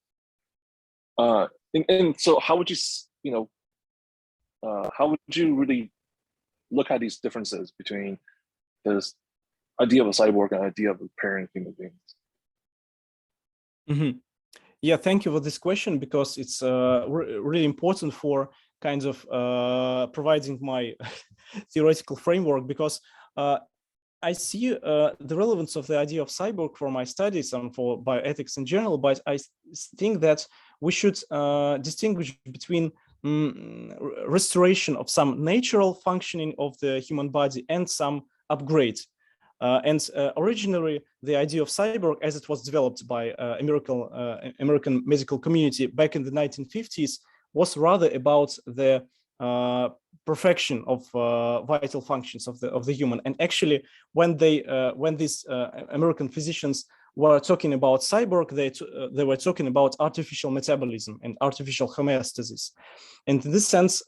And so how would you, how would you really look at these differences between this idea of a cyborg and idea of repairing human beings? Mm-hmm. Yeah, thank you for this question, because it's really important for kind of providing my theoretical framework, because I see the relevance of the idea of cyborg for my studies and for bioethics in general, but I think that we should distinguish between restoration of some natural functioning of the human body and some upgrade. Originally, the idea of cyborg, as it was developed by American medical community back in the 1950s, was rather about the perfection of vital functions of the human. And actually, when these American physicians were talking about cyborg, they were talking about artificial metabolism and artificial homeostasis. And in this sense,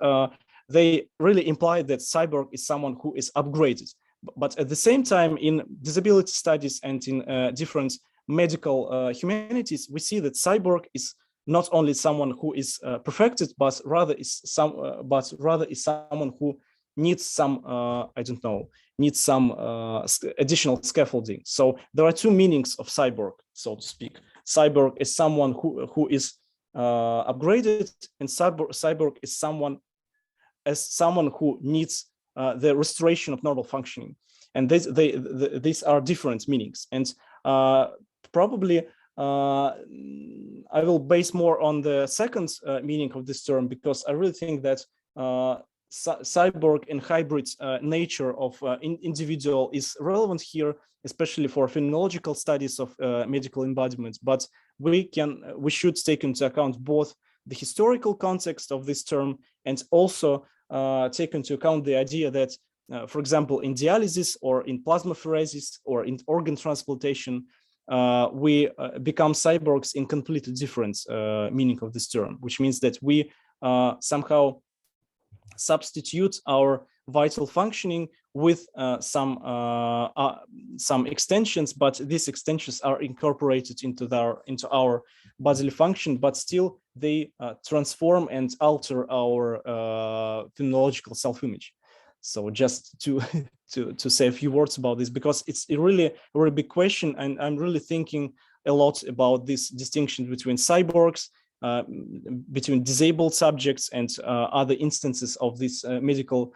they really implied that cyborg is someone who is upgraded. But at the same time, in disability studies and in different medical humanities, we see that cyborg is not only someone who is perfected, but rather is someone who needs some needs some additional scaffolding. So there are two meanings of cyborg, so to speak. Cyborg is someone who is upgraded, and cyborg is someone who needs the restoration of normal functioning. And these are different meanings. And probably I will base more on the second meaning of this term, because I really think that cyborg and hybrid nature of individual is relevant here, especially for phenomenological studies of medical embodiment. But we should take into account both the historical context of this term and also take into account the idea that, for example, in dialysis or in plasmapheresis or in organ transplantation, we become cyborgs in completely different meaning of this term, which means that we somehow substitute our vital functioning with some extensions, but these extensions are incorporated into our bodily function, but still they transform and alter our phenomenological self-image. So just to say a few words about this, because it's a really big question, and I'm really thinking a lot about this distinction between cyborgs, between disabled subjects and other instances of these medical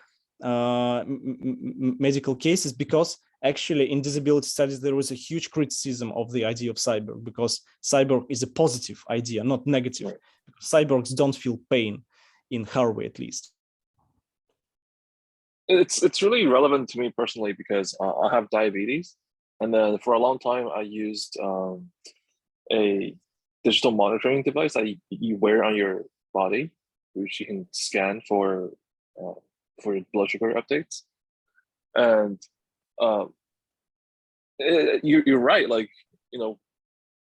cases, because actually in disability studies there was a huge criticism of the idea of cyborg, because cyborg is a positive idea, not negative. Cyborgs don't feel pain, in Harvey at least. It's really relevant to me personally, because I have diabetes, and then for a long time I used a digital monitoring device that you wear on your body, which you can scan for blood sugar updates. And you're right, like, you know,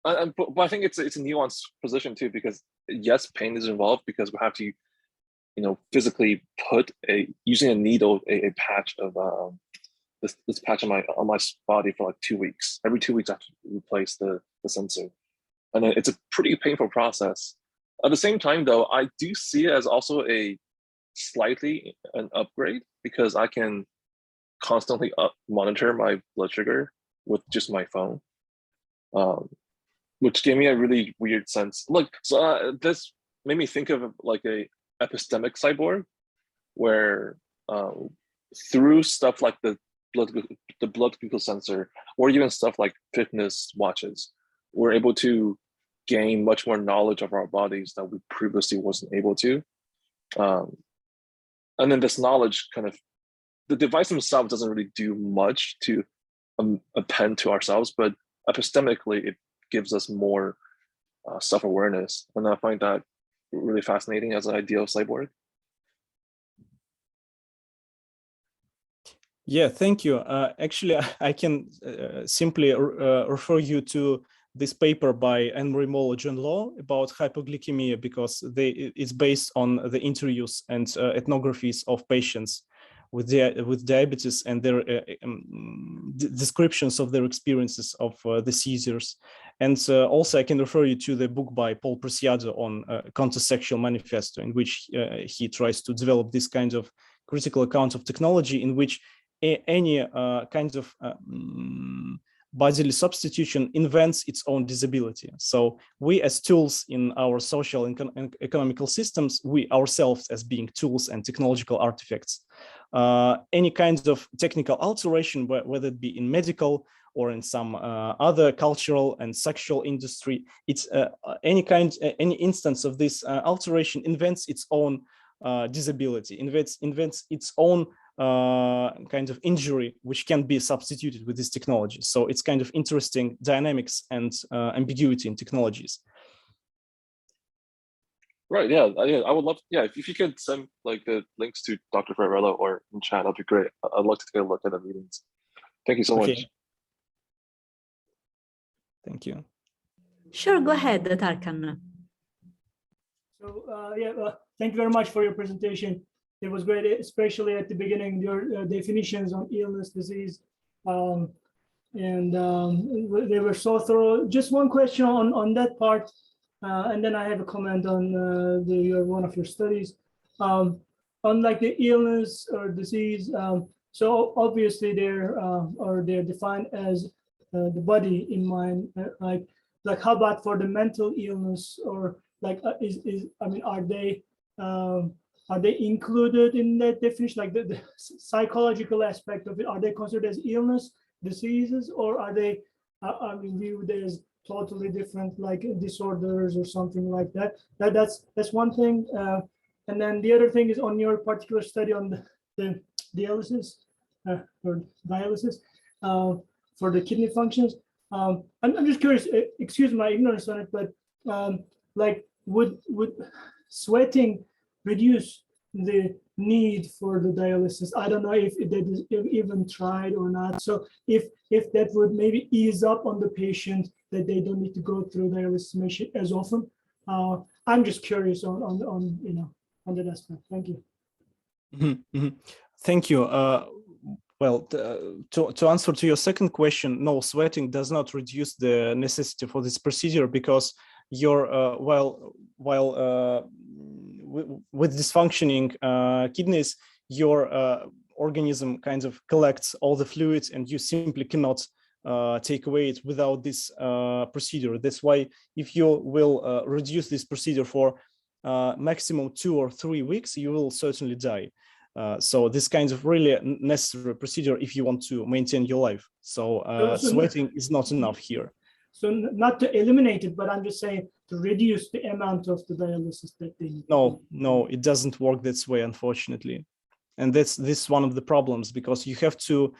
but I think it's a nuanced position too, because yes, pain is involved, because we have to, you know, physically put using a needle a patch of this patch on my body for like 2 weeks. Every 2 weeks I have to replace the sensor, and then it's a pretty painful process. At the same time, though, I do see it as also slightly an upgrade, because I can constantly monitor my blood sugar with just my phone, which gave me a really weird sense. Look, so this made me think of like a epistemic cyborg, where through stuff like the blood glucose sensor, or even stuff like fitness watches, we're able to gain much more knowledge of our bodies that we previously wasn't able to. And then this knowledge the device themselves doesn't really do much to append to ourselves, but epistemically it gives us more self-awareness. And I find that really fascinating as an idea of cyborg. Yeah, thank you. Actually, I can simply refer you to this paper by Anne-Marie Moller, John Law, about hypoglycemia, because it's based on the interviews and ethnographies of patients with diabetes and their descriptions of their experiences of the seizures. And also I can refer you to the book by Paul Preciado on Countersexual Manifesto, in which he tries to develop this kind of critical account of technology, in which any kind of bodily substitution invents its own disability. So we as tools in our social and economical systems, we ourselves as being tools and technological artifacts, any kinds of technical alteration, whether it be in medical or in some other cultural and sexual industry, it's any instance of this alteration invents its own disability, invents its own kind of injury, which can be substituted with this technology. So it's kind of interesting dynamics and ambiguity in technologies. Right. Yeah. I would love. Yeah. If you could send like the links to Dr. Ferrarello or in chat, that'd be great. I'd love to take a look at the meetings. Thank you so much. Thank you. Sure, go ahead, Tarkan. So thank you very much for your presentation. It was great, especially at the beginning, your definitions on illness, disease, and they were so thorough. Just one question on that part, and then I have a comment on one of your studies. On like the illness or disease, so obviously they're defined as the body in mind, like how about for the mental illness, or like are they included in that definition, like the psychological aspect of it? Are they considered as illness, diseases, or are they viewed as totally different, like disorders or something like that? That's one thing. And then the other thing is on your particular study on the dialysis or dialysis for the kidney functions. I'm just curious, excuse my ignorance on it, but like would sweating reduce the need for the dialysis? I don't know if that is even tried or not. So if that would maybe ease up on the patient, that they don't need to go through dialysis as often. I'm just curious on that aspect. Thank you. Mm-hmm. Thank you. Well, to answer to your second question, no, sweating does not reduce the necessity for this procedure, because your with dysfunctioning kidneys, your organism kind of collects all the fluids, and you simply cannot take away it without this procedure. That's why if you will reduce this procedure for maximum 2 or 3 weeks, you will certainly die. So this kind of really necessary procedure if you want to maintain your life. So sweating is not enough here. So not to eliminate it, but I'm just saying to reduce the amount of the dialysis that they need. No, it doesn't work that way, unfortunately. And this one of the problems, because you have to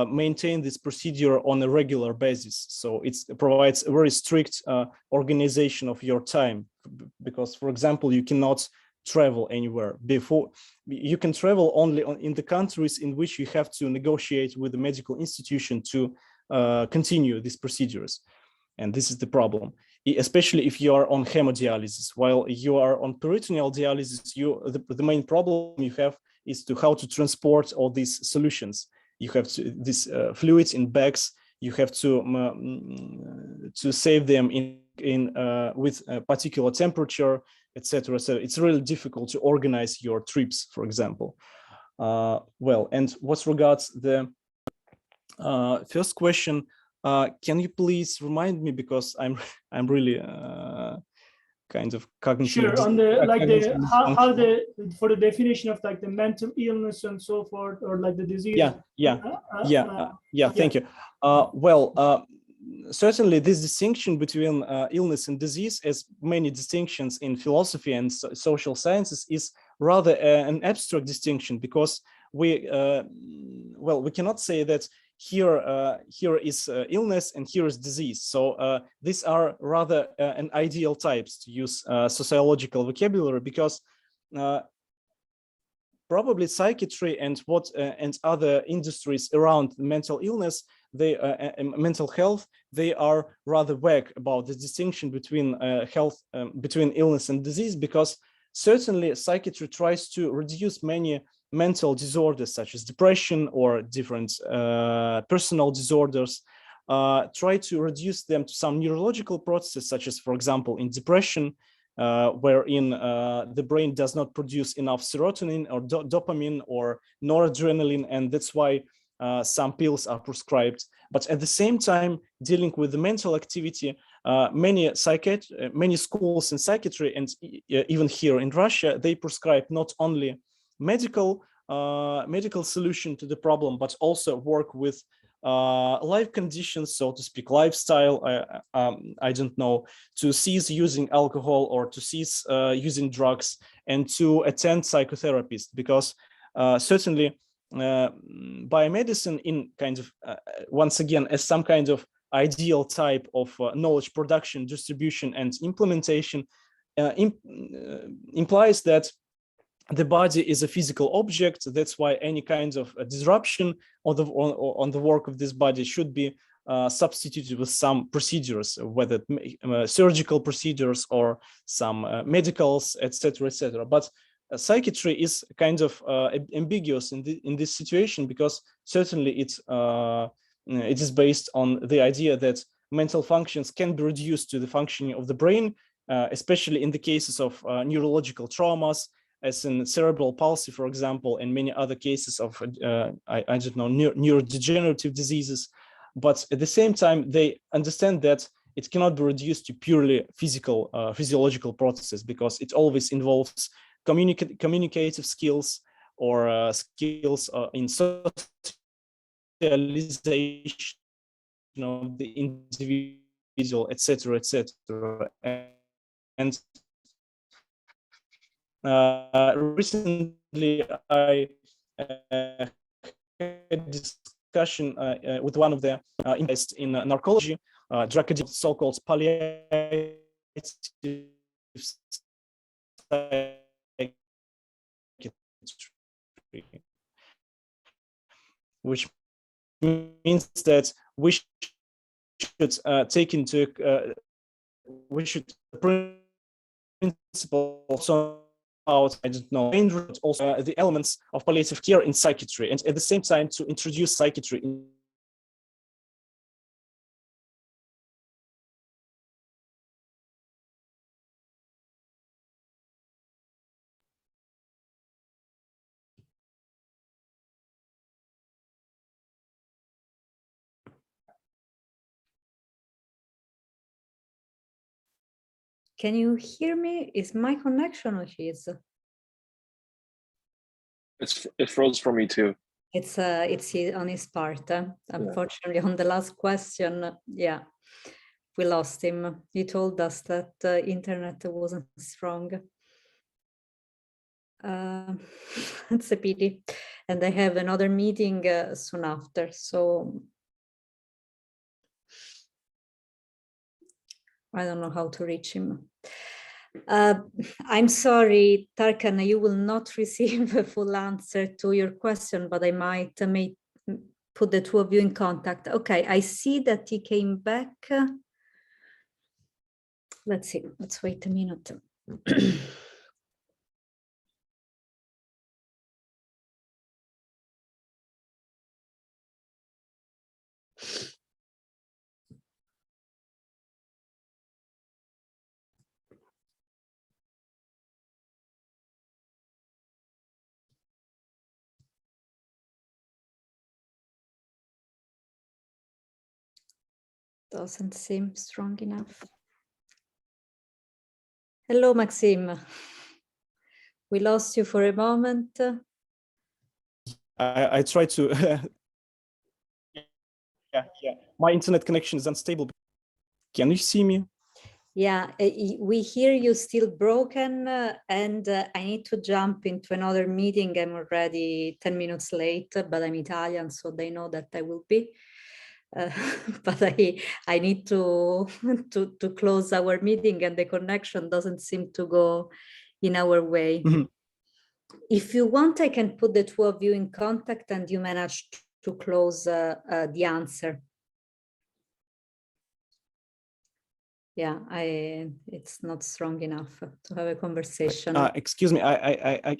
maintain this procedure on a regular basis. So it provides a very strict organization of your time, because, for example, you cannot travel anywhere. Before you can travel only in the countries in which you have to negotiate with the medical institution to continue these procedures. And this is the problem, especially if you are on hemodialysis. While you are on peritoneal dialysis, the main problem you have is how to transport all these solutions. You have these fluids in bags. You have to save them with a particular temperature, etc. So it's really difficult to organize your trips, for example. Well, and what regards the first question, can you please remind me, because I'm really kind of cognitive. Sure, on for the definition of like the mental illness and so forth, or like the disease. Thank you. Well, certainly this distinction between illness and disease, as many distinctions in philosophy and social sciences, is rather an abstract distinction, because we cannot say that here is illness and here is disease. So these are rather an ideal types, to use sociological vocabulary, because probably psychiatry and other industries around mental illness, mental health, they are rather vague about the distinction between between illness and disease, because certainly psychiatry tries to reduce many mental disorders such as depression or different personal disorders, try to reduce them to some neurological processes, such as, for example, in depression, wherein the brain does not produce enough serotonin or dopamine or noradrenaline, and that's why some pills are prescribed. But at the same time, dealing with the mental activity, many schools in psychiatry, and even here in Russia, they prescribe not only medical solution to the problem, but also work with life conditions, so to speak, lifestyle. I don't know, to cease using alcohol or to cease using drugs, and to attend psychotherapists, because certainly biomedicine, in kind of once again as some kind of ideal type of knowledge production, distribution, and implementation, implies that the body is a physical object. That's why any kind of disruption on the work of this body should be substituted with some procedures, whether surgical procedures or some medicals, etc., etc. But psychiatry is kind of ambiguous in this situation, because certainly it is based on the idea that mental functions can be reduced to the functioning of the brain, especially in the cases of neurological traumas, as in cerebral palsy, for example, and many other cases of I don't know, neurodegenerative diseases. But at the same time, they understand that it cannot be reduced to purely physiological processes, because it always involves communicative skills or skills in socialization of the individual, etc., etc. And recently I had a discussion with one of the interests in narcology, drug addiction, so-called palliative psychiatry, which means that we should take into we should principle also out, I don't know, also the elements of palliative care in psychiatry, and at the same time to introduce psychiatry in Can you hear me? Is my connection or his? It froze for me too. It's on his part. Unfortunately, on the last question, yeah, we lost him. He told us that internet wasn't strong. It's a pity. And I have another meeting soon after, so I don't know how to reach him. I'm sorry, Tarkan, you will not receive a full answer to your question, but I might put the two of you in contact. Okay, I see that he came back. Let's see, let's wait a minute. Doesn't seem strong enough. Hello, Maxime. We lost you for a moment. I tried to yeah, my internet connection is unstable. Can you see me? Yeah, we hear you still broken, and I need to jump into another meeting. I'm already 10 minutes late, but I'm Italian, so they know that I will be. But I need to close our meeting, and the connection doesn't seem to go in our way. Mm-hmm. If you want, I can put the two of you in contact, and you manage to close the answer. Yeah, it's not strong enough to have a conversation. Excuse me, I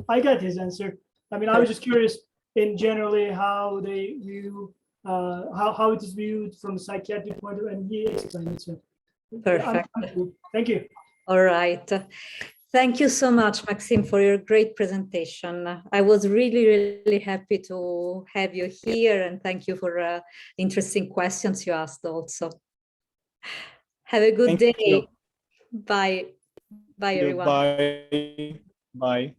got his answer. I mean, I was just curious in generally how they view how it is viewed from a psychiatric point of view, and he explained it. So perfect. Thank you. All right. Thank you so much, Maxime, for your great presentation. I was really, really happy to have you here, and thank you for interesting questions you asked also. Have a good day. You. Bye. Bye, everyone. Bye. Bye.